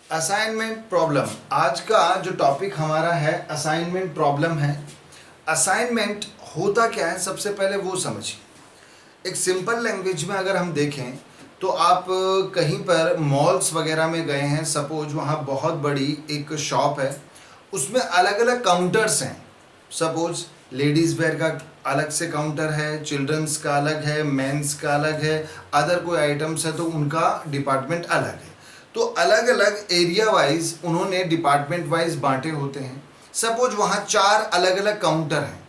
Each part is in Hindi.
Assignment problem. आज का जो टॉपिक हमारा है असाइनमेंट प्रॉब्लम है। असाइनमेंट होता क्या है, सबसे पहले वो समझिए। एक सिंपल लैंग्वेज में अगर हम देखें तो आप कहीं पर मॉल्स वगैरह में गए हैं, सपोज वहाँ बहुत बड़ी एक शॉप है, उसमें अलग अलग काउंटर्स हैं। सपोज लेडीज़ वेयर का अलग से काउंटर है, चिल्ड्रंस का अलग है, मेंस का अलग है, अदर कोई आइटम्स है तो उनका डिपार्टमेंट अलग है। तो अलग अलग एरिया वाइज उन्होंने डिपार्टमेंट वाइज बांटे होते हैं। सपोज वहाँ 4 अलग अलग काउंटर हैं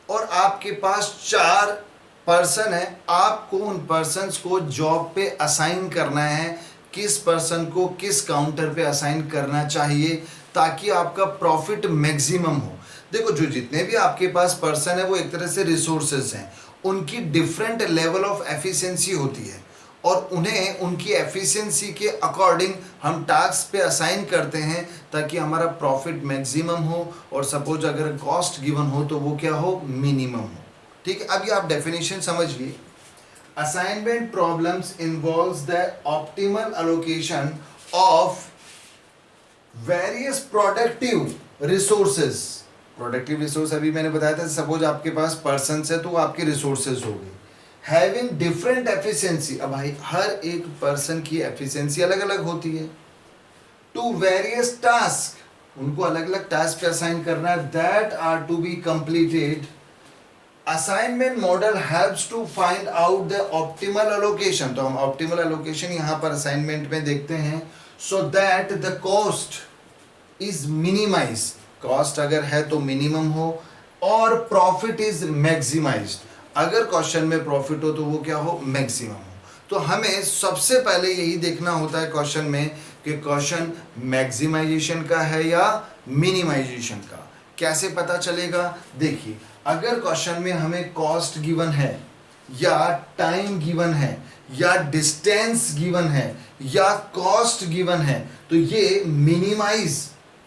और आपके पास 4 पर्सन है। आपको उन पर्सन्स को जॉब पे असाइन करना है, किस पर्सन को किस काउंटर पे असाइन करना चाहिए ताकि आपका प्रॉफिट मैक्सिमम हो। देखो, जो जितने भी आपके पास पर्सन है वो एक तरह से रिसोर्सेज हैं, उनकी डिफरेंट लेवल ऑफ एफिशिएंसी होती है और उन्हें उनकी एफिशिएंसी के अकॉर्डिंग हम टास्क पे असाइन करते हैं ताकि हमारा प्रॉफिट मैक्सिमम हो और सपोज अगर कॉस्ट गिवन हो तो वो क्या हो, मिनिमम हो। ठीक है, अभी आप डेफिनेशन समझिए। Assignment problems involves the optimal allocation of various productive resources. Productive resource अभी मैंने बताया था, सपोज आपके पास पर्सन है तो आपके रिसोर्सेज हो गए। हैविंग डिफरेंट एफिशिएंसी, अब भाई हर एक पर्सन की एफिशिएंसी अलग अलग होती है। टू वेरियस टास्क, उनको अलग अलग टास्क पे असाइन करना है, that are to be completed. Assignment model helps to find out the optimal allocation. तो हम ऑप्टिमल एलोकेशन यहां पर असाइनमेंट में देखते हैं। So that the cost is minimize, cost अगर है तो मिनिमम हो और प्रॉफिट इज मैक्सिमाइज्ड, अगर क्वेश्चन में प्रॉफिट हो तो वो क्या हो, मैक्सिमम हो। तो हमें सबसे पहले यही देखना होता है क्वेश्चन में कि क्वेश्चन मैक्सिमाइजेशन का है या मिनिमाइजेशन का। कैसे पता चलेगा, देखिए अगर क्वेश्चन में हमें कॉस्ट गिवन है या टाइम गिवन है या डिस्टेंस गिवन है या कॉस्ट गिवन है तो ये मिनिमाइज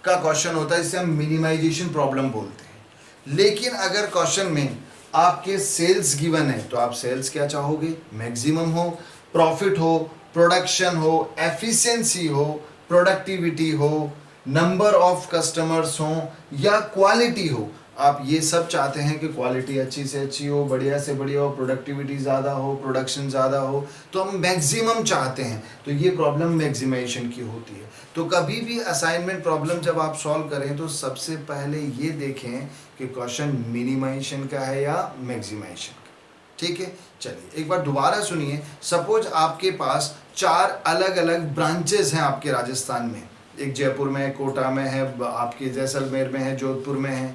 का क्वेश्चन होता है, इसे हम मिनिमाइजेशन प्रॉब्लम बोलते हैं। लेकिन अगर क्वेश्चन में आपके सेल्स गिवन है तो आप सेल्स क्या चाहोगे, मैक्सिमम हो, प्रॉफिट हो, प्रोडक्शन हो, एफिशिएंसी हो, प्रोडक्टिविटी हो, नंबर ऑफ कस्टमर्स हो या क्वालिटी हो। आप ये सब चाहते हैं कि क्वालिटी अच्छी से अच्छी हो, बढ़िया से बढ़िया हो, प्रोडक्टिविटी ज़्यादा हो, प्रोडक्शन ज़्यादा हो, तो हम मैक्सिमम चाहते हैं। तो ये प्रॉब्लम मैक्सिमाइजेशन की होती है। तो कभी भी असाइनमेंट प्रॉब्लम जब आप सॉल्व करें तो सबसे पहले ये देखें कि क्वेश्चन मिनिमाइजेशन का है या मैक्सिमाइजेशन का। ठीक है, चलिए एक बार दोबारा सुनिए। सपोज आपके पास 4 अलग अलग ब्रांचेस हैं आपके राजस्थान में, एक जयपुर में है, कोटा में है, आपके जैसलमेर में है, जोधपुर में है।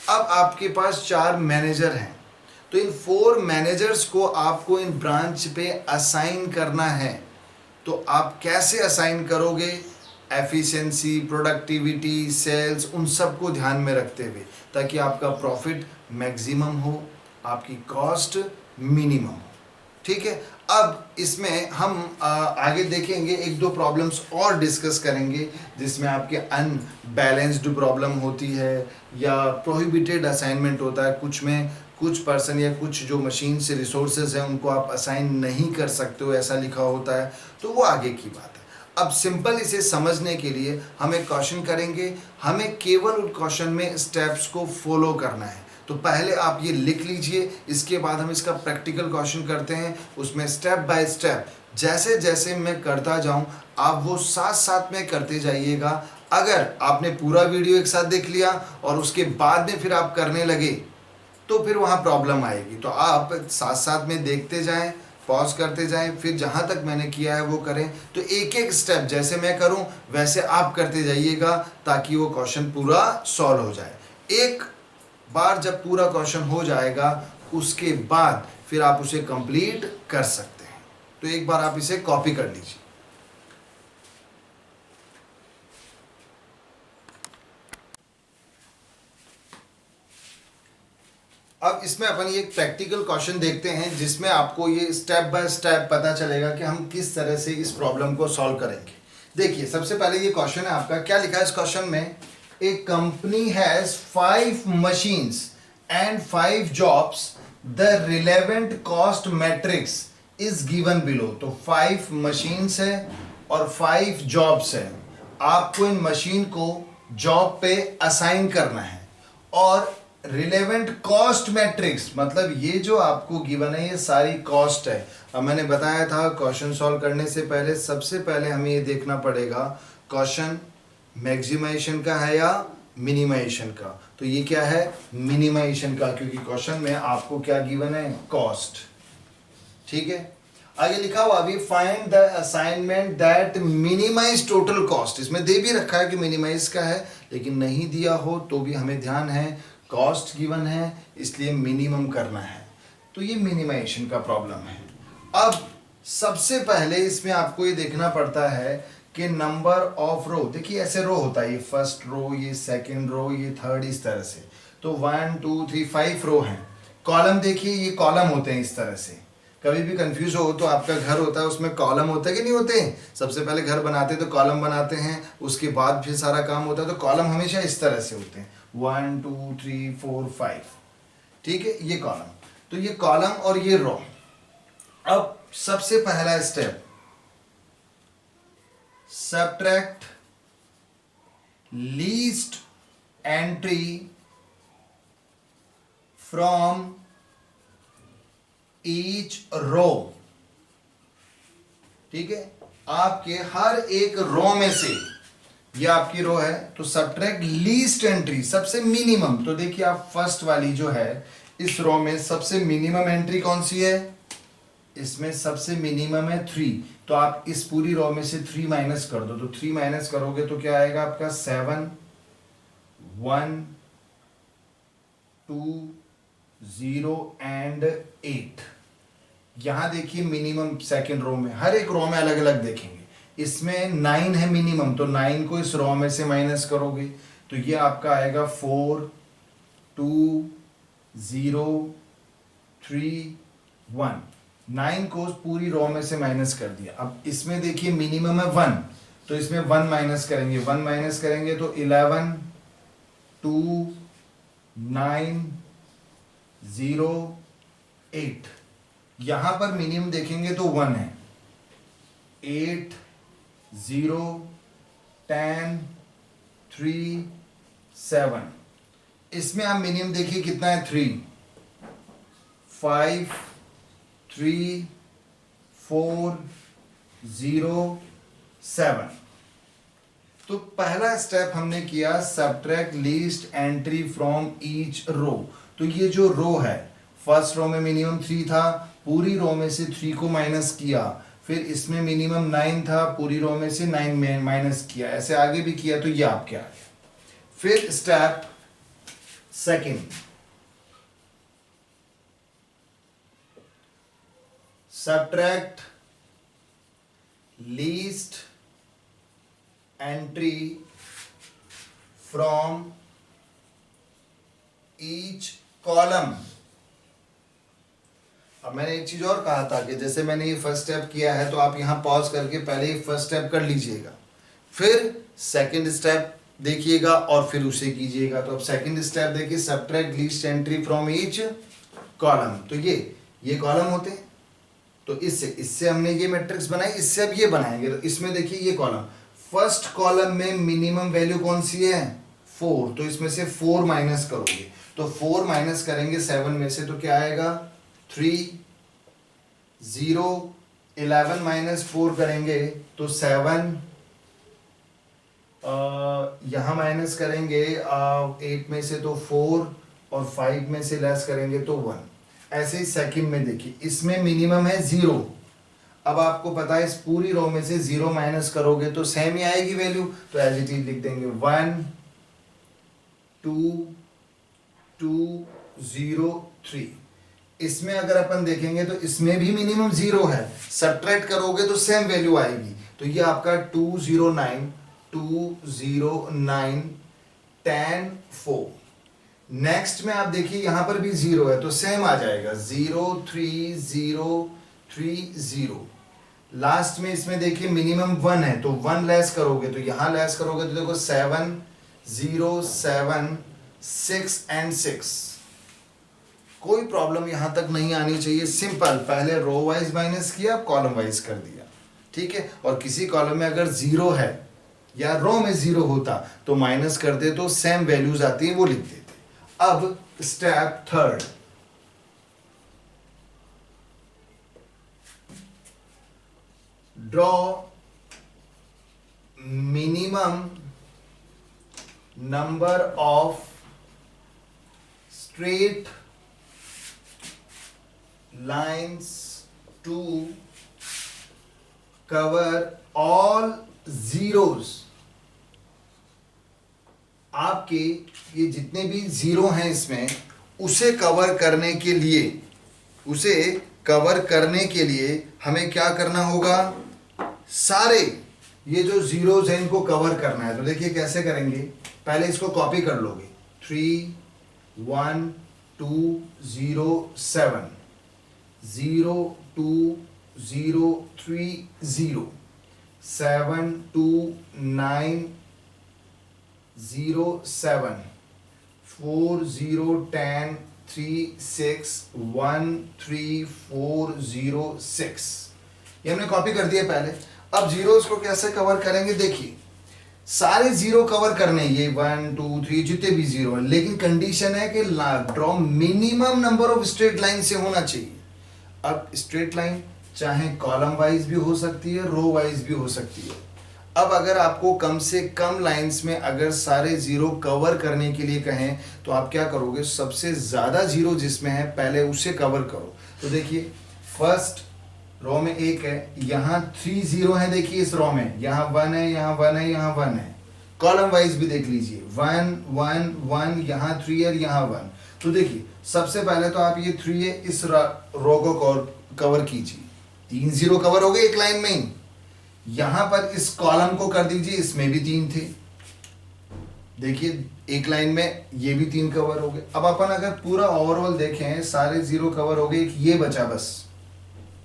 अब आपके पास 4 मैनेजर हैं, तो इन 4 मैनेजर्स को आपको इन ब्रांच पे असाइन करना है। तो आप कैसे असाइन करोगे, एफिशिएंसी, प्रोडक्टिविटी, सेल्स, उन सब को ध्यान में रखते हुए ताकि आपका प्रॉफिट मैक्सिमम हो, आपकी कॉस्ट मिनिमम हो। ठीक है, अब इसमें हम आगे देखेंगे, 1-2 प्रॉब्लम्स और डिस्कस करेंगे जिसमें आपके अनबैलेंस्ड प्रॉब्लम होती है या प्रोहिबिटेड असाइनमेंट होता है। कुछ में कुछ पर्सन या कुछ जो मशीन से रिसोर्सेज हैं उनको आप असाइन नहीं कर सकते हो, ऐसा लिखा होता है, तो वो आगे की बात है। अब सिंपल इसे समझने के लिए हम एक क्वेश्चन करेंगे, हमें केवल उस क्वेश्चन में स्टेप्स को फॉलो करना है। तो पहले आप ये लिख लीजिए, इसके बाद हम इसका प्रैक्टिकल क्वेश्चन करते हैं। उसमें स्टेप बाय स्टेप जैसे जैसे मैं करता जाऊं आप वो साथ साथ में करते जाइएगा। अगर आपने पूरा वीडियो एक साथ देख लिया और उसके बाद में फिर आप करने लगे तो फिर वहाँ प्रॉब्लम आएगी। तो आप साथ साथ में देखते जाएं, पॉज करते जाएं, फिर जहाँ तक मैंने किया है वो करें। तो एक एक स्टेप जैसे मैं करूं वैसे आप करते जाइएगा ताकि वो क्वेश्चन पूरा सॉल्व हो जाए। एक बार जब पूरा क्वेश्चन हो जाएगा उसके बाद फिर आप उसे कंप्लीट कर सकते हैं। तो एक बार आप इसे कॉपी कर लीजिए। अब इसमें अपन ये एक प्रैक्टिकल क्वेश्चन देखते हैं जिसमें आपको ये स्टेप बाय स्टेप पता चलेगा कि हम किस तरह से इस प्रॉब्लम को सॉल्व करेंगे। देखिए सबसे पहले ये क्वेश्चन है आपका, क्या लिखा है इस क्वेश्चन में, a company has 5 machines and 5 jobs, the relevant cost matrix is given below. तो 5 मशीन्स है और 5 जॉब्स है। आपको इन मशीन को जॉब पे असाइन करना है और रिलेवेंट कॉस्ट मैट्रिक्स, मतलब ये जो आपको गिवन है ये सारी कॉस्ट है। अब मैंने बताया था क्वेश्चन सॉल्व करने से पहले सबसे पहले हमें ये देखना पड़ेगा क्वेश्चन मैक्सिमाइजेशन का है या मिनिमाइजेशन का। तो ये क्या है, मिनिमाइजेशन का, क्योंकि क्वेश्चन में आपको क्या गिवन है, कॉस्ट। ठीक है, आगे लिखा हुआ अभी find the assignment that minimize total cost. इसमें दे भी रखा है कि मिनिमाइज का है, लेकिन नहीं दिया हो तो भी हमें ध्यान है कॉस्ट गिवन है इसलिए मिनिमम करना है। तो ये मिनिमाइजेशन का प्रॉब्लम है। अब सबसे पहले इसमें आपको ये देखना पड़ता है कि नंबर ऑफ रो, देखिए ऐसे रो होता है, ये फर्स्ट रो, ये सेकंड रो, ये थर्ड, इस तरह से। तो 1 2 3 5 रो हैं। कॉलम देखिए, ये कॉलम होते हैं इस तरह से। कभी भी कंफ्यूज हो तो आपका घर होता है उसमें कॉलम होता है कि नहीं होते हैं। सबसे पहले घर बनाते तो कॉलम बनाते हैं, उसके बाद फिर सारा काम होता है। तो कॉलम हमेशा इस तरह से होते हैं, 1 2 3 4 5। ठीक है, ये कॉलम, तो ये कॉलम और ये रो। अब सबसे पहला step, subtract least entry from each row. ठीक है, आपके हर एक रो में से, ये आपकी रो है तो सबट्रैक्ट लीस्ट एंट्री, सबसे मिनिमम। तो देखिए आप फर्स्ट वाली जो है इस रो में सबसे मिनिमम एंट्री कौन सी है, इसमें सबसे मिनिमम है 3। तो आप इस पूरी रो में से 3 माइनस कर दो। तो 3 माइनस करोगे तो क्या आएगा आपका 7 1 2 0 एंड 8। यहां देखिए मिनिमम सेकंड रो में, हर एक रो में अलग अलग देखेंगे। इसमें 9 है मिनिमम, तो 9 को इस रो में से माइनस करोगे तो ये आपका आएगा 4 2 0 3 1। 9 को पूरी रो में से माइनस कर दिया। अब इसमें देखिए मिनिमम है 1, तो इसमें 1 माइनस करेंगे, 1 माइनस करेंगे तो 11 2 9 0 8। यहां पर मिनिमम देखेंगे तो 1 है, 8 0 10 3 7। इसमें आप मिनिमम देखिए कितना है, 3 5 3 4 0 7। तो पहला स्टेप हमने किया subtract least entry from each row. तो ये जो रो है, फर्स्ट रो में मिनिमम 3 था, पूरी रो में से 3 को माइनस किया। फिर इसमें मिनिमम 9 था, पूरी रो में से 9 में माइनस किया। ऐसे आगे भी किया तो ये आपके आ गया। फिर step second, subtract least entry from each column. अब मैंने एक चीज और कहा था कि जैसे मैंने ये फर्स्ट स्टेप किया है तो आप यहां पॉज करके पहले ही फर्स्ट स्टेप कर लीजिएगा, फिर सेकंड स्टेप देखिएगा और फिर उसे कीजिएगा। तो अब सेकंड स्टेप देखिए, subtract least entry from each column. तो ये कॉलम होते हैं, तो इससे हमने ये मैट्रिक्स बनाई, इससे अब ये बनाएंगे। तो इसमें देखिए ये कॉलम, फर्स्ट कॉलम में मिनिमम वैल्यू कौन सी है, 4। तो इसमें से 4 माइनस करोगे, तो 4 माइनस करेंगे 7 में से तो क्या आएगा 3 0 11 माइनस 4 करेंगे तो 7, यहां माइनस करेंगे 8 में से तो 4 और 5 में से लेस करेंगे तो 1। ऐसे ही सेकंड में देखिए, इसमें मिनिमम है 0। अब आपको पता है इस पूरी रो में से 0 माइनस करोगे तो सेम ही आएगी वैल्यू, तो एज इट इज लिख देंगे 1 2 2 0 3। इसमें अगर अपन देखेंगे तो इसमें भी मिनिमम 0 है, सब्ट्रैक्ट करोगे तो सेम वैल्यू आएगी। तो ये आपका 209 209 10 4। नेक्स्ट में आप देखिए यहां पर भी 0 है तो सेम आ जाएगा 0 3 0 3 0। लास्ट में इसमें देखिए मिनिमम 1 है तो 1 लेस करोगे, तो यहां लेस करोगे तो देखो 7 0 7 6 एंड 6। कोई प्रॉब्लम यहां तक नहीं आनी चाहिए, सिंपल। पहले रो वाइज माइनस किया, कॉलम वाइज कर दिया, ठीक है। और किसी कॉलम में अगर 0 है या रो में 0 होता तो माइनस करते तो सेम वैल्यूज आती है वो लिख देते। अब step third, draw minimum number of straight lines to cover all zeros. आपके ये जितने भी जीरो हैं इसमें उसे कवर करने के लिए हमें क्या करना होगा, सारे ये जो जीरोस हैं इनको कवर करना है। तो देखिए कैसे करेंगे, पहले इसको कॉपी कर लोगे, 3 1 2 0 7 0 2 0 3 0 7 2 9 0 7 4 0 10 3 6 1 3 4 0 6। ये हमने कॉपी कर दिया पहले। अब जीरोस को कैसे कवर करेंगे, देखिए सारे जीरो कवर करने, ये 1 2 3 जितने भी जीरो हैं, लेकिन कंडीशन है कि draw minimum number of straight line से होना चाहिए। अब स्ट्रेट लाइन चाहे कॉलम वाइज भी हो सकती है, रो वाइज भी हो सकती है। अब अगर आपको कम से कम लाइंस में अगर सारे जीरो कवर करने के लिए कहें तो आप क्या करोगे, सबसे ज्यादा जीरो जिसमें है पहले उसे कवर करो। तो देखिए फर्स्ट रो में 1 है, यहाँ 3 जीरो है, देखिए इस रो में यहाँ 1 है, यहाँ 1 है, यहाँ 1 है। कॉलम वाइज भी देख लीजिए 1 1 1, यहाँ 3 है, यहाँ 1। तो देखिए सबसे पहले तो आप ये 3 है इस रो को कवर कीजिए, 3 जीरो कवर हो गए एक लाइन में ही। यहां पर इस कॉलम को कर दीजिए, इसमें भी 3 थे, देखिए एक लाइन में ये भी 3 कवर हो गए। अब अपन अगर पूरा ओवरऑल देखें सारे जीरो कवर हो गए, एक ये बचा बस,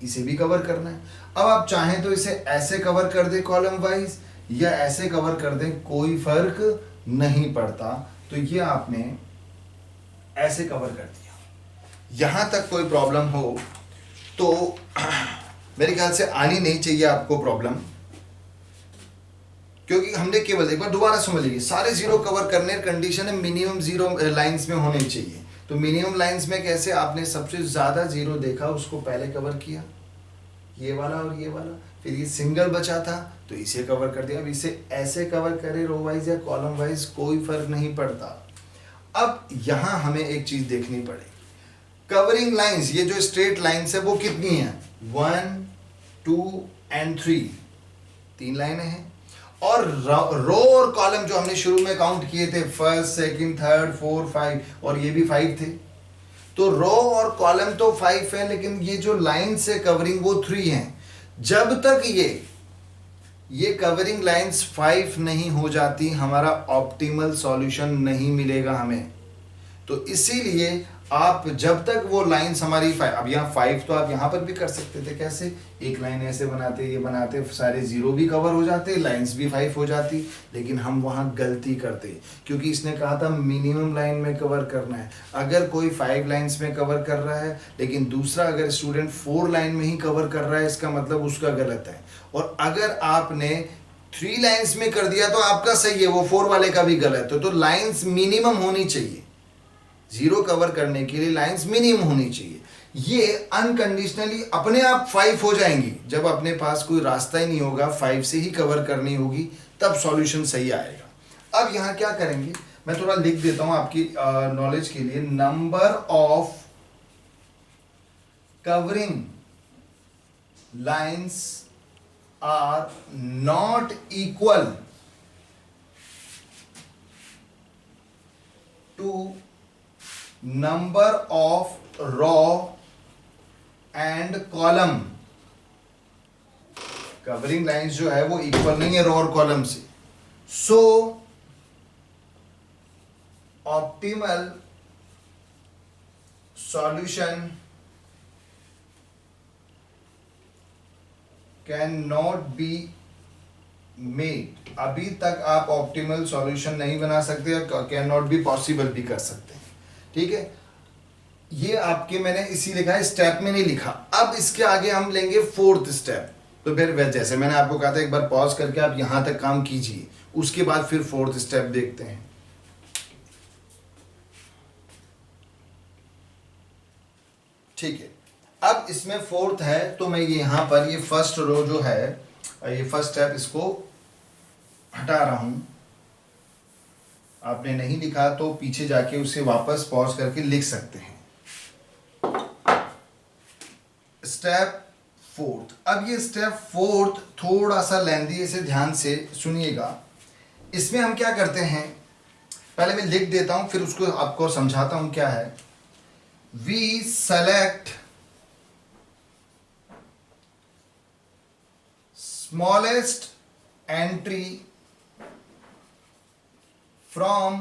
इसे भी कवर करना है। अब आप चाहें तो इसे ऐसे कवर कर दें कॉलम वाइज या ऐसे कवर कर दें, कोई फर्क नहीं पड़ता। तो ये आपने ऐसे कवर कर दिया। यहां तक कोई प्रॉब्लम हो तो मेरे ख्याल से आनी नहीं चाहिए आपको प्रॉब्लम, क्योंकि हमने केवल एक बार दोबारा समझ लीजिए, सारे जीरो कवर करने कंडीशन है मिनिमम जीरो लाइंस में होने चाहिए। तो मिनिमम लाइंस में कैसे, आपने सबसे ज्यादा जीरो देखा उसको पहले कवर किया, ये वाला और ये वाला, फिर ये सिंगल बचा था तो इसे कवर कर दिया। अब इसे ऐसे कवर करे रो वाइज या कॉलम वाइज कोई फर्क नहीं पड़ता। अब यहां हमें एक चीज देखनी पड़ेगी, कवरिंग लाइंस, ये जो स्ट्रेट लाइंस है वो कितनी है, 1 2 and 3, 3 लाइनें हैं। और रो और कॉलम जो हमने शुरू में काउंट किए थे, फर्स्ट सेकंड थर्ड 4 5 और ये भी 5 थे। तो रो और कॉलम तो 5 है, लेकिन ये जो लाइन से कवरिंग वो 3 है। जब तक ये कवरिंग लाइंस 5 नहीं हो जाती हमारा ऑप्टिमल सॉल्यूशन नहीं मिलेगा हमें। तो इसीलिए आप जब तक वो लाइंस हमारी 5, अब यहाँ 5 तो आप यहाँ पर भी कर सकते थे, कैसे, एक लाइन ऐसे बनाते, ये बनाते, सारे जीरो भी कवर हो जाते, लाइंस भी 5 हो जाती। लेकिन हम वहाँ गलती करते, क्योंकि इसने कहा था मिनिमम लाइन में कवर करना है। अगर कोई 5 लाइंस में कवर कर रहा है लेकिन दूसरा अगर स्टूडेंट 4 लाइन में ही कवर कर रहा है, इसका मतलब उसका गलत है। और अगर आपने 3 लाइंस में कर दिया तो आपका सही है, वो 4 वाले का भी गलत है। तो लाइंस मिनिमम होनी चाहिए, जीरो कवर करने के लिए लाइंस मिनिमम होनी चाहिए। ये अनकंडीशनली अपने आप 5 हो जाएंगी, जब अपने पास कोई रास्ता ही नहीं होगा, 5 से ही कवर करनी होगी, तब सॉल्यूशन सही आएगा। अब यहां क्या करेंगे, मैं थोड़ा लिख देता हूं आपकी नॉलेज के लिए, number of covering lines are not equal to number of row and column. Covering lines जो है वो इक्वल नहीं है रो और कॉलम से। So optimal solution can not be made. अभी तक आप ऑप्टिमल सॉल्यूशन नहीं बना सकते, कैन नॉट बी पॉसिबल भी कर सकते हैं, ठीक है। ये आपके मैंने इसी लिखा है, स्टेप में नहीं लिखा। अब इसके आगे हम लेंगे 4th स्टेप। तो फिर जैसे मैंने आपको कहा था एक बार पॉज करके आप यहां तक काम कीजिए, उसके बाद फिर फोर्थ स्टेप देखते हैं। ठीक है, अब इसमें फोर्थ है तो मैं यहां पर ये फर्स्ट रो जो है, ये फर्स्ट स्टेप, इसको हटा रहा हूं। आपने नहीं लिखा तो पीछे जाके उसे वापस पॉज करके लिख सकते हैं। Step fourth. अब ये स्टेप फोर्थ थोड़ा सा लेंदी है, इसे ध्यान से सुनिएगा। इसमें हम क्या करते हैं, पहले मैं लिख देता हूं फिर उसको आपको समझाता हूं क्या है। We select smallest entry from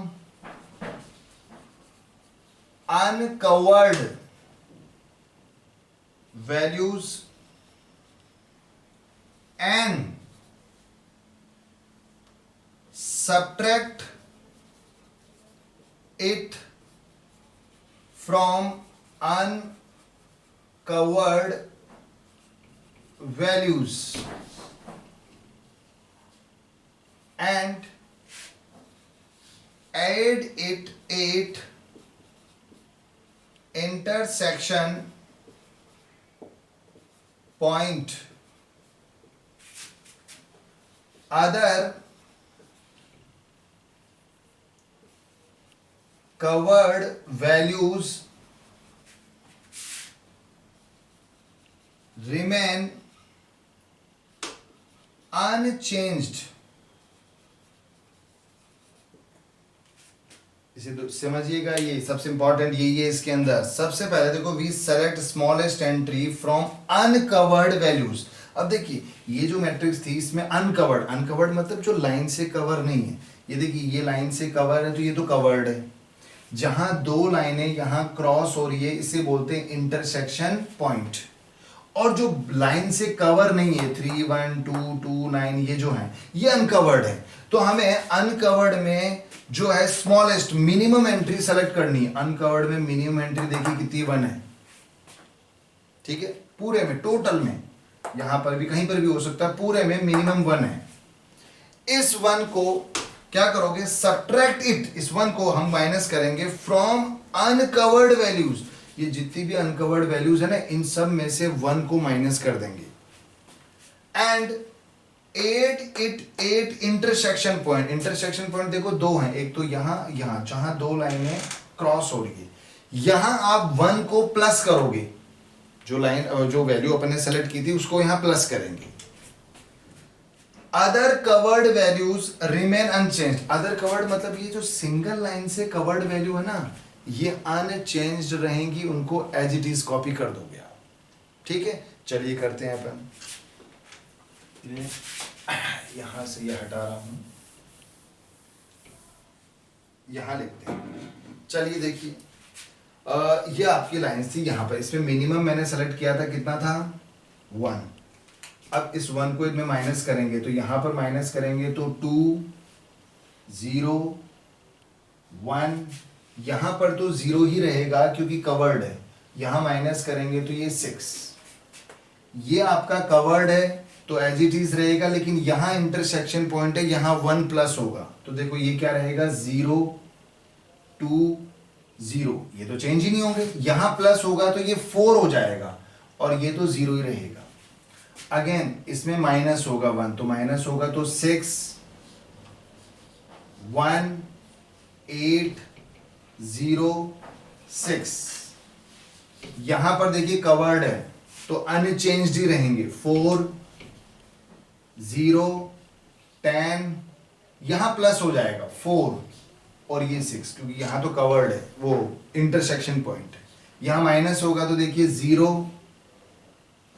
uncovered values and subtract it from uncovered values and add it at intersection point other covered values remain unchanged। इसे तो समझिएगा, ये सबसे इंपॉर्टेंट यही है इसके अंदर। सबसे पहले देखो, we select smallest entry from uncovered values. अब देखिए ये जो मैट्रिक्स थी इसमें अनकवर्ड, अनकवर्ड मतलब जो लाइन से कवर नहीं है। ये देखिए ये लाइन से कवर है तो ये तो कवर्ड है। जहां दो लाइनें यहां क्रॉस हो रही है इसे बोलते हैं इंटरसेक्शन पॉइंट। और जो लाइन से कवर नहीं है 3, 1, 2, 2, 9 ये जो है ये अनकवर्ड है। तो हमें अनकवर्ड में जो है स्मॉलेस्ट मिनिमम एंट्री सेलेक्ट करनी है। अनकवर्ड में मिनिमम एंट्री देखिए कितनी 1 है। ठीक है, पूरे में टोटल में, यहां पर भी कहीं पर भी हो सकता है, पूरे में मिनिमम 1 है। इस 1 को क्या करोगे, सब्ट्रैक्ट इट, इस 1 को हम माइनस करेंगे फ्रॉम अनकवर्ड वैल्यूज। ये जितनी भी अनकवर्ड वैल्यूज है ना इन सब में से 1 को माइनस कर देंगे। And at intersection point. Intersection point देखो दो हैं, एक तो यहां जहां दो लाइनें क्रॉस हो रही है यहां आप 1 को प्लस करोगे। जो लाइन जो वैल्यू अपन ने सेलेक्ट की थी उसको यहां प्लस करेंगे। Other covered values remain unchanged. Other covered मतलब ये जो सिंगल लाइन से कवर्ड वैल्यू है ना ये अनचेंज्ड रहेंगी, उनको एज इट इज कॉपी कर दोगे आप। ठीक है, चलिए करते हैं अपन। यहां से ये हटा रहा हूं, यहां लिखते हैं। चलिए देखिए ये आपकी लाइंस थी यहां पर, इसमें मिनिमम मैंने सेलेक्ट किया था, कितना था 1। अब इस 1 को इसमें माइनस करेंगे तो यहां पर माइनस करेंगे तो 2, 0, 1, यहां पर तो 0 ही रहेगा क्योंकि कवर्ड है। यहां माइनस करेंगे तो ये 6, ये आपका कवर्ड है तो एज इट इज रहेगा। लेकिन यहां इंटरसेक्शन पॉइंट है, यहां 1 प्लस होगा तो देखो ये क्या रहेगा 0, 2, 0, ये तो चेंज ही नहीं होंगे। यहां प्लस होगा तो ये 4 हो जाएगा और ये तो 0 ही रहेगा। अगेन इसमें माइनस होगा 1 तो माइनस होगा तो 6, 1, 8, 0, 6। यहां पर देखिए कवर्ड है तो अनचेंज्ड ही रहेंगे 4, 0, 10, यहां प्लस हो जाएगा 4 और ये 6 क्योंकि यहां तो कवर्ड है वो इंटरसेक्शन पॉइंट। यहां माइनस होगा तो देखिए 0,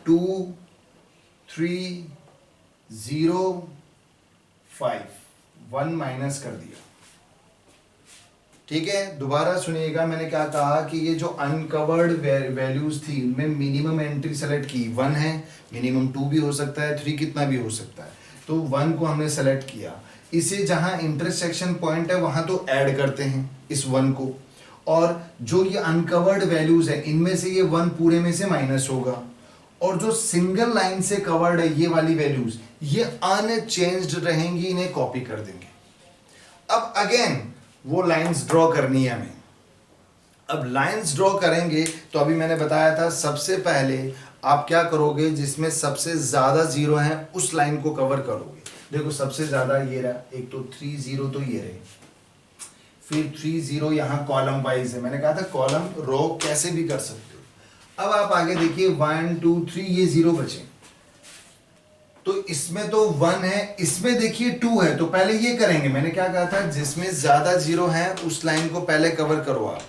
2, 3, 0, 5, 1 माइनस कर दिया। ठीक है, दोबारा सुनिएगा मैंने क्या कहा कि ये जो अनकवर्ड वैल्यूज थी उनमें मिनिमम एंट्री सेलेक्ट की 1 है, मिनिमम 2 भी हो सकता है, 3 कितना भी हो सकता है। तो 1 को हमने सेलेक्ट किया, इसे जहां इंटरसेक्शन पॉइंट है वहां तो ऐड करते हैं इस 1 को, और जो ये अनकवर्ड वैल्यूज है इनमें से ये 1 पूरे में से माइनस होगा और जो सिंगल लाइन से कवर्ड है ये वाली वैल्यूज ये अनचेंज्ड रहेंगी, इन्हें कॉपी कर देंगे। अब अगेन वो लाइंस ड्रॉ करनी है हमें। अब लाइंस ड्रॉ करेंगे तो अभी मैंने बताया था सबसे पहले आप क्या करोगे, जिसमें सबसे ज्यादा जीरो है उस लाइन को कवर करोगे। देखो सबसे ज्यादा ये रहा, एक तो 3 0 तो ये रहे, फिर 3 0 यहां कॉलम वाइज है, मैंने कहा था कॉलम रो कैसे भी कर सकते हो। अब आप आगे देखिए 1 2 3 ये 0 बचे, तो इसमें तो 1 है, इसमें देखिए 2 है, तो पहले ये करेंगे। मैंने क्या कहा था, जिसमें ज्यादा जीरो है उस लाइन को पहले कवर करो आप।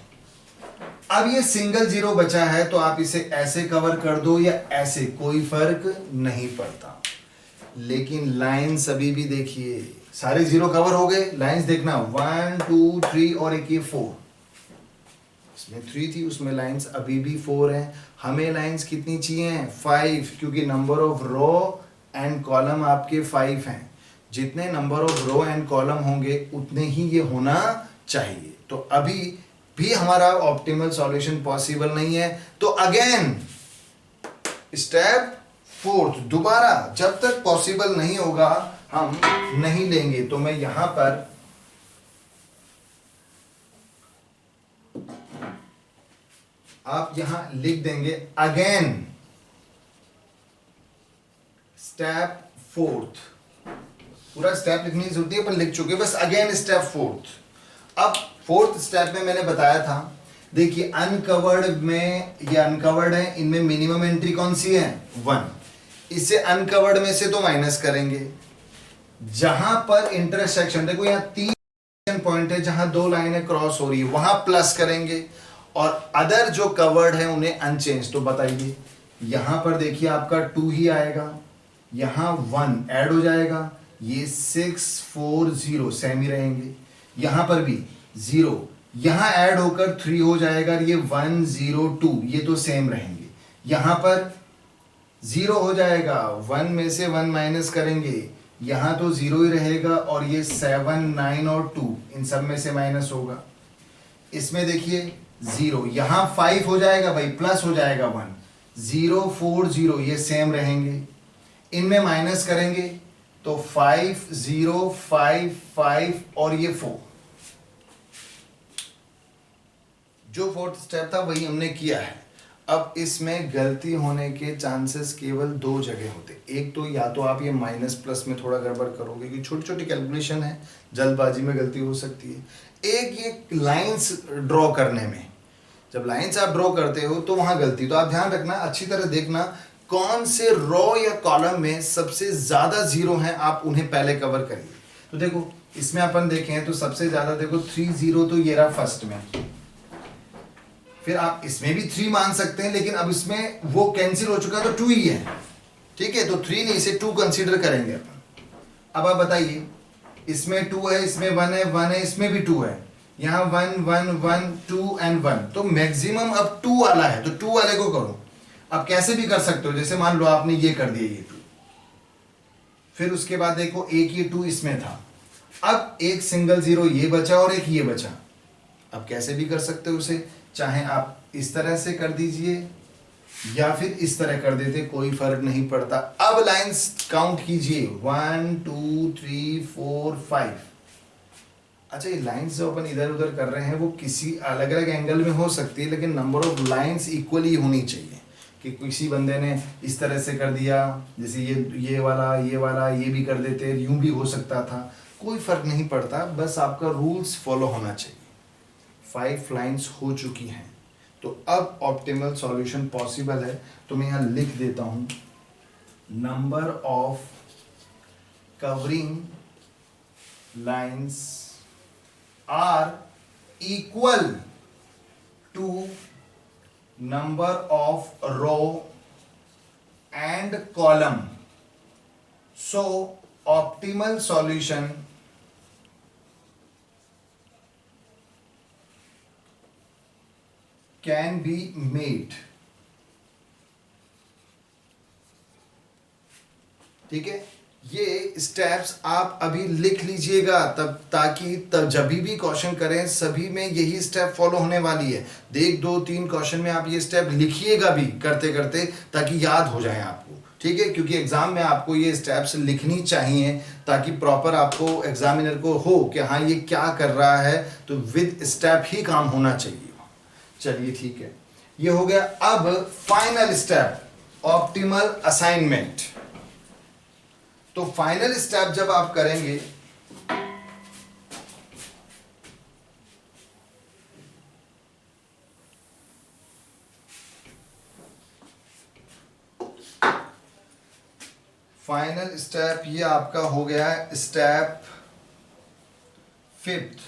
अब ये सिंगल जीरो बचा है तो आप इसे ऐसे कवर कर दो या ऐसे, कोई फर्क नहीं पड़ता। लेकिन लाइंस अभी भी देखिए सारे जीरो कवर हो गए। लाइंस देखना 1 2 3 और एक ये 4, इसमें 3 थी उसमें लाइंस अभी भी 4 है। हमें लाइंस कितनी चाहिए, 5, क्योंकि number of row and column आपके 5 हैं। जितने number of row and column होंगे उतने ही ये होना चाहिए। तो अभी भी हमारा ऑप्टिमल सॉल्यूशन पॉसिबल नहीं है। तो अगेन स्टेप 4 दोबारा जब तक पॉसिबल नहीं होगा हम नहीं लेंगे। तो मैं यहां पर आप यहां लिख देंगे अगेन स्टेप 4। पूरा स्टेप लिखने की जरूरत है पर लिख चुके, बस अगेन स्टेप 4। अब 4th स्टेप में मैंने बताया था, देखिए अनकवर्ड में ये अनकवर्ड है, इनमें मिनिमम एंट्री कौन सी है 1। इसे अनकवर्ड में से तो माइनस करेंगे। जहां पर इंटरसेक्शन, देखो यहां 3 पॉइंट है जहां 2 लाइनें क्रॉस हो रही है वहां प्लस करेंगे, और अदर जो कवर्ड है उन्हें अनचेंज। तो बताइए यहां पर देखिए आपका 2 ही आएगा, यहां 1 ऐड हो जाएगा, ये 6 4 0 सेम ही रहेंगे, यहां पर भी 0 यहां ऐड होकर 3 हो जाएगा, ये 1 0 2 ये तो सेम रहेंगे, यहां पर 0 हो जाएगा, 1 में से 1 माइनस करेंगे, यहां तो 0 ही रहेगा, और ये 7 9 और 2 इन सब में से माइनस होगा। इसमें देखिए 0 यहां 5 हो जाएगा भाई, प्लस हो जाएगा 1, 0 4 0 ये सेम रहेंगे, इनमें माइनस करेंगे तो 5 0 5 5 और ये 4। जो 4th स्टेप था वही हमने किया है। अब इसमें गलती होने के चांसेस केवल 2 जगह होते, एक तो या तो आप ये माइनस प्लस में थोड़ा गड़बड़ करोगे क्योंकि छोटी छोटी कैलकुलेशन है, जल्दबाजी में गलती हो सकती है। एक ये लाइंस ड्रॉ करने में, जब लाइंस आप ड्रॉ करते हो तो वहां गलती, तो आप ध्यान रखना, अच्छी तरह देखना कौन से रो या कॉलम में सबसे ज्यादा जीरो हैं, आप उन्हें पहले कवर करिए। तो देखो इसमें अपन देखें तो सबसे ज्यादा देखो 3 0 तो ये रहा फर्स्ट में, फिर आप इसमें भी 3 मान सकते हैं, लेकिन अब इसमें वो कैंसिल हो चुका तो 2 ही है, ठीक है, तो 3 नहीं, इसे 2 कंसीडर करेंगे अपन। अब आप बताइए इसमें 2 है, इसमें 1 है, 1 है, इसमें भी 2 है, यहां 1 1 1 2 एंड 1, तो मैक्सिमम अब 2 वाला है, तो 2 वाले को करो। आप कैसे भी कर सकते हो, जैसे मान लो आपने ये कर दिया ये 2, फिर उसके बाद देखो एक ये 2 इसमें था, अब एक सिंगल जीरो ये बचा और एक ये बचा। अब कैसे भी कर सकते हो उसे, चाहे आप इस तरह से कर दीजिए या फिर इस तरह कर देते, कोई फर्क नहीं पड़ता। अब लाइंस काउंट कीजिए 1 2 3 4 5। अच्छा ये लाइंस जो अपन इधर उधर कर रहे हैं वो किसी अलग अलग एंगल में हो सकती है, लेकिन नंबर ऑफ लाइंस इक्वली होनी चाहिए। कि किसी बंदे ने इस तरह से कर दिया, जैसे ये वाला ये भी कर देते, यूं भी हो सकता था, कोई फर्क नहीं पड़ता, बस आपका रूल्स फॉलो होना चाहिए। 5 लाइंस हो चुकी हैं, तो अब ऑप्टिमल सॉल्यूशन पॉसिबल है। तो मैं यहां लिख देता हूं number of covering lines are equal to number of row and column, so optimal solution can be made। ठीक है, ये स्टेप्स आप अभी लिख लीजिएगा, तब ताकि तब जब भी क्वेश्चन करें सभी में यही स्टेप फॉलो होने वाली है। एक दो तीन क्वेश्चन में आप ये स्टेप लिखिएगा भी करते करते, ताकि याद हो जाए आपको, ठीक है। क्योंकि एग्जाम में आपको ये स्टेप्स लिखनी चाहिए ताकि प्रॉपर आपको एग्जामिनर को हो कि हाँ ये क्या कर रहा है, तो विद स्टेप ही काम होना चाहिए। चलिए ठीक है, ये हो गया। अब फाइनल स्टेप, ऑप्टिमल असाइनमेंट। तो फाइनल स्टेप जब आप करेंगे, फाइनल स्टेप ये आपका हो गया है स्टेप 5,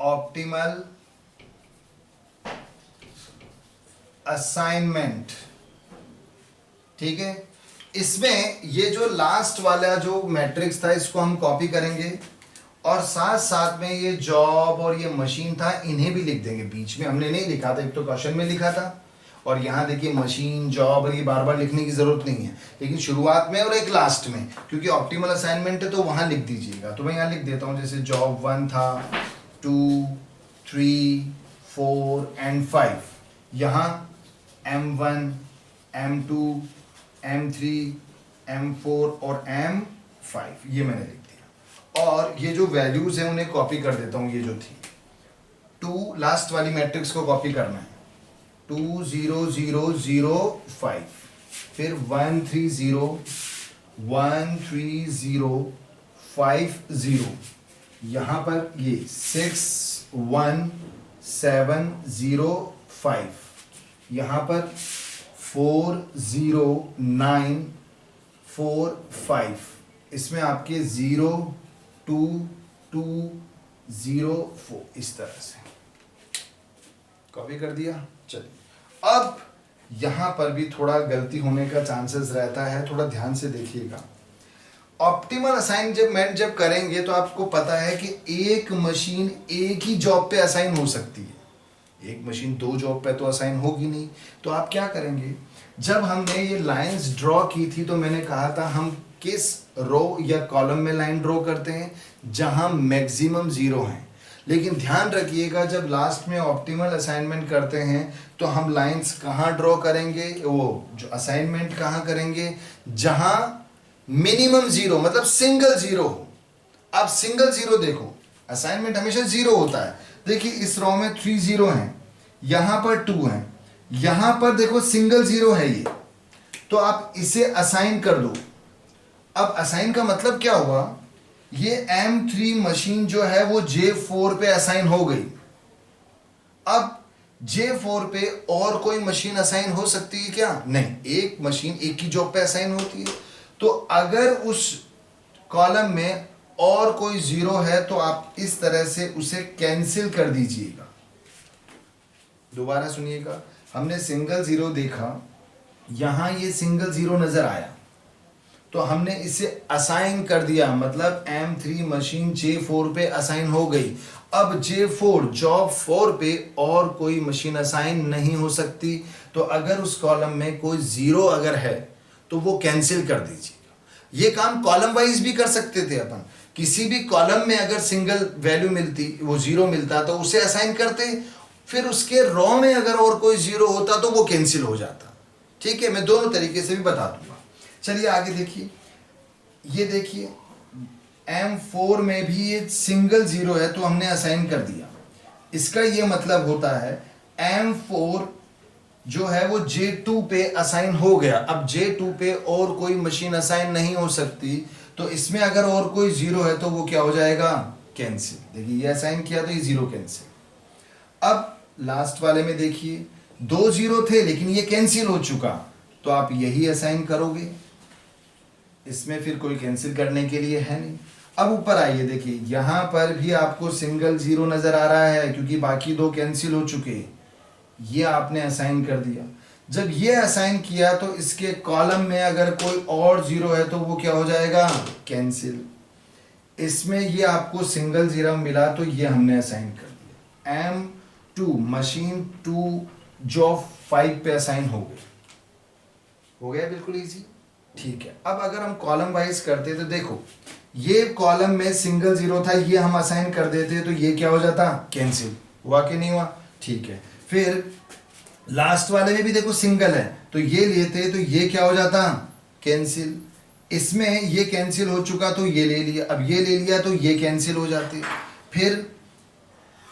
ऑप्टिमल असाइनमेंट, ठीक है। इसमें ये जो लास्ट वाला जो मैट्रिक्स था इसको हम कॉपी करेंगे, और साथ साथ में ये जॉब और ये मशीन था इन्हें भी लिख देंगे। बीच में हमने नहीं लिखा था, एक तो क्वेश्चन में लिखा था, और यहाँ देखिए मशीन जॉब और ये बार बार लिखने की जरूरत नहीं है, लेकिन शुरुआत में और एक लास्ट में, क्योंकि ऑप्टिमल असाइनमेंट है तो वहां लिख दीजिएगा। तो मैं यहाँ लिख देता हूँ, जैसे जॉब 1 था, 2, 3, 4 एंड 5, यहाँ M1, M2, M3, M4 और M5 ये मैंने लिख दिया। और ये जो वैल्यूज हैं उन्हें कॉपी कर देता हूँ। ये जो थी 2 लास्ट वाली मैट्रिक्स को कॉपी करना है, 2 0 0 0 5, फिर 1 3 0 1 3 0 5 0, यहाँ पर ये 6 1 7 0 5, यहाँ पर 4 0 9 4 5, इसमें आपके 0 2 2 0 4, इस तरह से कॉपी कर दिया। चलिए, अब यहां पर भी थोड़ा गलती होने का चांसेस रहता है, थोड़ा ध्यान से देखिएगा। ऑप्टिमल असाइनमेंट जब करेंगे तो आपको पता है कि एक मशीन एक ही जॉब पे असाइन हो सकती है, एक मशीन 2 जॉब पे तो असाइन होगी नहीं। तो आप क्या करेंगे, जब हमने ये लाइंस ड्रॉ की थी तो मैंने कहा था हम किस रो या कॉलम में लाइन ड्रॉ करते हैं, जहां मैक्सिमम 0 है। लेकिन ध्यान रखिएगा, जब लास्ट में ऑप्टिमल असाइनमेंट करते हैं तो हम लाइंस कहाँ ड्रॉ करेंगे, वो जो असाइनमेंट कहाँ करेंगे, जहां मिनिमम 0 मतलब सिंगल 0 हो। अब सिंगल 0 देखो, असाइनमेंट हमेशा 0 होता है। देखिए इस रो में 3 0 हैं, यहां पर 2 हैं, यहां पर देखो सिंगल 0 है ये, तो आप इसे असाइन कर दो। अब असाइन का मतलब क्या हुआ, ये M3 मशीन जो है वो J4 पे असाइन हो गई। अब J4 पे और कोई मशीन असाइन हो सकती है क्या? नहीं, एक मशीन एक ही जॉब पे असाइन होती है। तो अगर उस कॉलम में और कोई 0 है तो आप इस तरह से उसे कैंसिल कर दीजिएगा। दोबारा सुनिएगा, हमने सिंगल 0 देखा, यहां ये सिंगल 0 नजर आया तो हमने इसे असाइन कर दिया, मतलब M3 मशीन J4 पे असाइन हो गई। अब J4 जॉब 4 पे और कोई मशीन असाइन नहीं हो सकती, तो अगर उस कॉलम में कोई 0 अगर है तो वो कैंसिल कर दीजिएगा। ये काम कॉलम वाइज भी कर सकते थे अपन, किसी भी कॉलम में अगर सिंगल वैल्यू मिलती, वो 0 मिलता तो उसे असाइन करते, फिर उसके रो में अगर और कोई 0 होता तो वो कैंसिल हो जाता। ठीक है, मैं दोनों तरीके से भी बता दूंगा। चलिए आगे देखिए, ये देखिए M4 में भी ये सिंगल 0 है तो हमने असाइन कर दिया। इसका ये मतलब होता है M4 जो है वो J2 पे असाइन हो गया। अब J2 पे और कोई मशीन असाइन नहीं हो सकती, तो इसमें अगर और कोई 0 है तो वो क्या हो जाएगा, कैंसिल। देखिए ये असाइन किया तो ये 0 कैंसिल। अब लास्ट वाले में देखिए 2 0 थे लेकिन ये कैंसिल हो चुका, तो आप यही असाइन करोगे, इसमें फिर कोई कैंसिल करने के लिए है नहीं। अब ऊपर आइए, देखिए यहां पर भी आपको सिंगल 0 नजर आ रहा है क्योंकि बाकी 2 कैंसिल हो चुके, ये आपने असाइन कर दिया। जब ये असाइन किया तो इसके कॉलम में अगर कोई और 0 है तो वो क्या हो जाएगा, कैंसिल। इसमें ये आपको सिंगल 0 मिला तो ये हमने असाइन कर दिया। M2 मशीन 2 जॉब 5 पे असाइन हो गया बिल्कुल इजी ठीक है, अब अगर हम कॉलम वाइज करते तो देखो ये कॉलम में सिंगल जीरो था, ये हम असाइन कर देते तो ये क्या हो जाता, कैंसिल। हुआ कि नहीं हुआ? ठीक है, फिर लास्ट वाले में भी देखो सिंगल है तो ये लेते तो ये क्या हो जाता, कैंसिल। इसमें ये कैंसिल हो चुका तो ये ले लिया, अब ये ले लिया तो ये कैंसिल हो जाते, फिर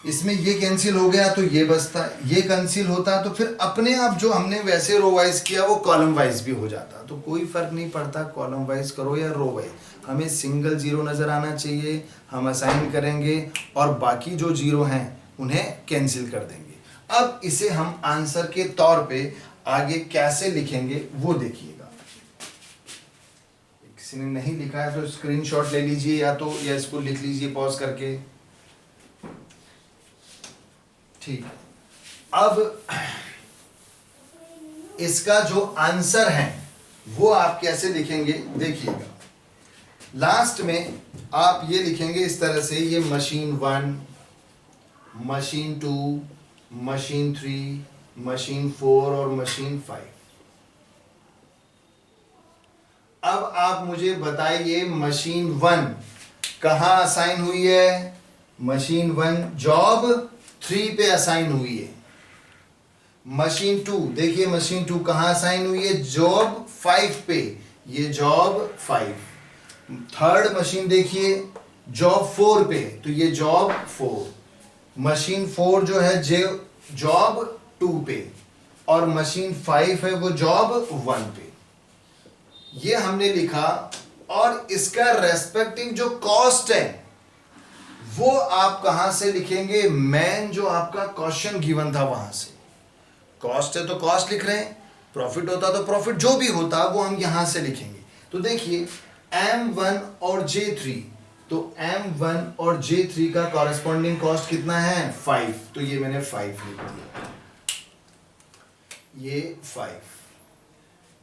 इसमें ये कैंसिल हो गया तो ये बचता, ये कैंसिल होता तो फिर अपने आप जो हमने वैसे रो वाइज किया वो कॉलम वाइज भी हो जाता। तो कोई फर्क नहीं पड़ता कॉलम वाइज करो या रो वाइज, हमें सिंगल जीरो नजर आना चाहिए, हम असाइन करेंगे और बाकी जो जीरो हैं उन्हें कैंसिल कर देंगे। अब इसे हम आंसर के तौर पे आगे कैसे लिखेंगे वो देखिएगा। किसी ने नहीं लिखा है तो स्क्रीनशॉट ले लीजिए या इसको लिख लीजिए पॉज करके। ठीक, अब इसका जो आंसर है वो आप कैसे लिखेंगे देखिएगा। लास्ट में आप ये लिखेंगे इस तरह से, ये मशीन 1, मशीन 2, मशीन 3, मशीन 4 और मशीन 5। अब आप मुझे बताइए मशीन 1 कहां असाइन हुई है? मशीन 1 जॉब 3 पे असाइन हुई है। मशीन 2 देखिए, मशीन 2 कहां असाइन हुई है? जॉब 5 पे, ये जॉब 5। थर्ड मशीन देखिए जॉब 4 पे तो ये जॉब 4। मशीन 4 जो है जॉब 2 पे और मशीन 5 है वो जॉब 1 पे। ये हमने लिखा और इसका रेस्पेक्टिव जो कॉस्ट है वो आप कहां से लिखेंगे? मैन जो आपका क्वेश्चन गिवन था वहां से। कॉस्ट है तो कॉस्ट लिख रहे हैं, प्रॉफिट होता तो प्रॉफिट, जो भी होता वो हम यहां से लिखेंगे। तो देखिए M1 और J3, तो M1 और J3 का कॉरेस्पॉन्डिंग कॉस्ट कितना है? 5, तो ये मैंने 5 लिख दिया, ये 5।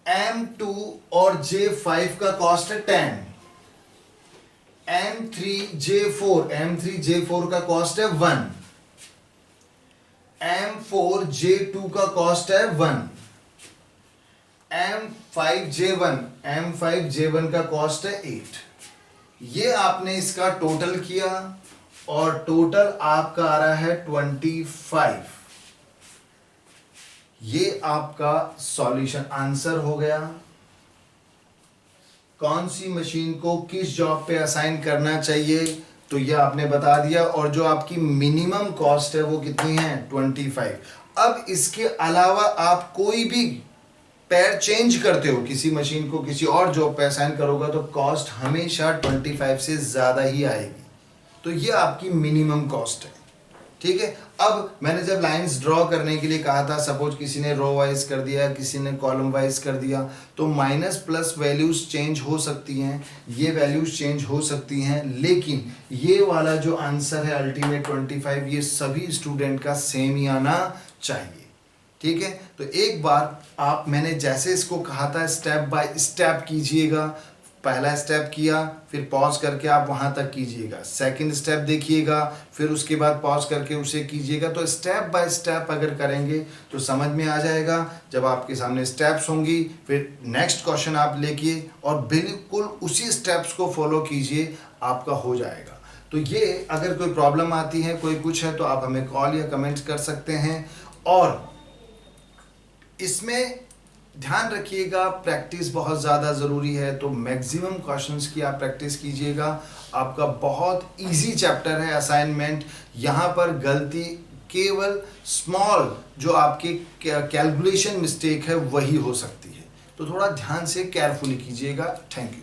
M2 और J5 का कॉस्ट है 10। M3J4 का कॉस्ट है 1। M4J2 का कॉस्ट है 1। M5J1 का कॉस्ट है 8। ये आपने इसका टोटल किया और टोटल आपका आ रहा है 25। ये आपका सॉल्यूशन आंसर हो गया। कौन सी मशीन को किस जॉब पे असाइन करना चाहिए तो ये आपने बता दिया, और जो आपकी मिनिमम कॉस्ट है वो कितनी है? 25। अब इसके अलावा आप कोई भी पैर चेंज करते हो, किसी मशीन को किसी और जॉब पे असाइन करोगे तो कॉस्ट हमेशा 25 से ज़्यादा ही आएगी। तो ये आपकी मिनिमम कॉस्ट है, ठीक है। अब मैंने जब लाइंस ड्रॉ करने के लिए कहा था, सपोज किसी ने रो वाइज कर दिया, किसी ने कॉलम वाइज कर दिया, तो माइनस प्लस वैल्यूज चेंज हो सकती हैं, ये वैल्यूज चेंज हो सकती हैं, लेकिन ये वाला जो आंसर है अल्टीमेट 25, ये सभी स्टूडेंट का सेम ही आना चाहिए, ठीक है। तो एक बार आप, मैंने जैसे इसको कहा था स्टेप बाय स्टेप कीजिएगा। पहला स्टेप किया, फिर पॉज करके आप वहां तक कीजिएगा, सेकंड स्टेप देखिएगा, फिर उसके बाद पॉज करके उसे कीजिएगा। तो स्टेप बाय स्टेप अगर करेंगे तो समझ में आ जाएगा। जब आपके सामने स्टेप्स होंगी फिर नेक्स्ट क्वेश्चन आप लेके और बिल्कुल उसी स्टेप्स को फॉलो कीजिए, आपका हो जाएगा। तो ये अगर कोई प्रॉब्लम आती है, कोई कुछ है, तो आप हमें कॉल या कमेंट कर सकते हैं। और इसमें ध्यान रखिएगा प्रैक्टिस बहुत ज़्यादा ज़रूरी है, तो मैक्सिमम क्वेश्चंस की आप प्रैक्टिस कीजिएगा। आपका बहुत इजी चैप्टर है असाइनमेंट। यहाँ पर गलती केवल स्मॉल जो आपके कैलकुलेशन मिस्टेक है वही हो सकती है, तो थोड़ा ध्यान से केयरफुली कीजिएगा। Thank you.